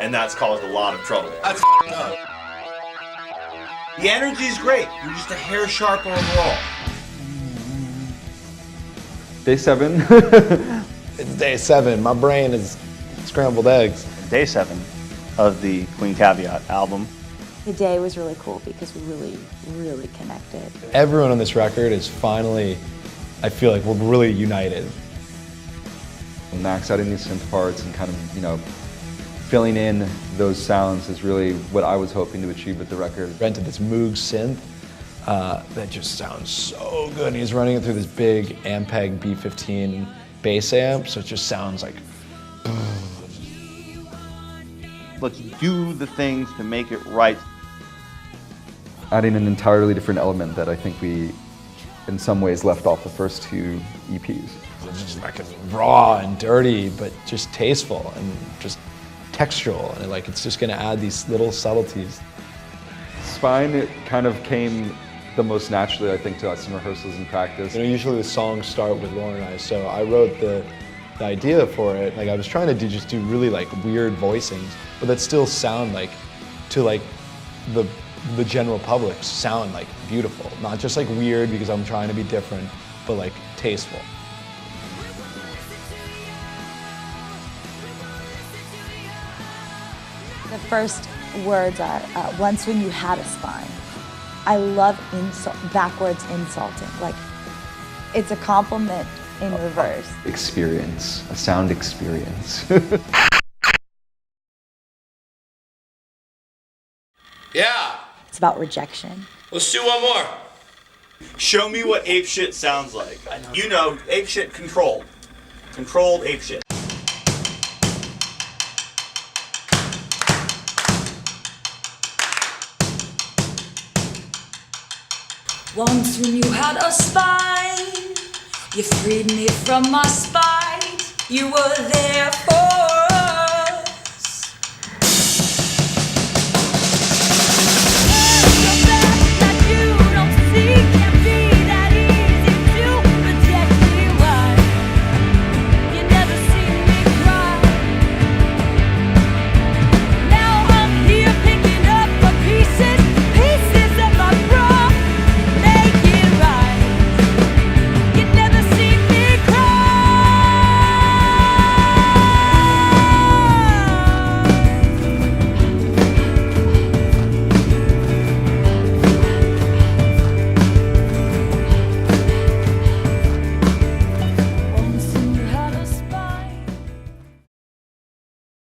and that's caused a lot of trouble. That's up. The energy's great. You're just a hair sharper overall. Day 7. It's day 7. My brain is scrambled eggs. Day 7 of the Queen Caveat album. The day was really cool because we really connected. Everyone on this record is finally, I feel like we're really united. Max adding these synth parts and kind of, filling in those sounds is really what I was hoping to achieve with the record. Rented this Moog synth that just sounds so good. And he's running it through this big Ampeg B15 bass amp, so it just sounds like... Let's do the things to make it right. Adding an entirely different element that I think we, in some ways, left off the first 2 EPs. It's just like raw and dirty, but just tasteful and just textural, and it's just gonna add these little subtleties. Spine, it kind of came the most naturally, I think, to us in rehearsals and practice. Usually the songs start with Lauren and I, so I wrote the idea for it. I was trying to do really weird voicings, but that still sound to the general public sound beautiful, not just weird because I'm trying to be different, but tasteful. The first words are, once when you had a spine. I love backwards insulting. It's a compliment in reverse. Experience, a sound experience. Yeah. It's about rejection. Let's do one more. Show me what ape shit sounds like. You know, ape shit controlled. Controlled ape shit. Once when you had a spine, you freed me from my spite. You were there for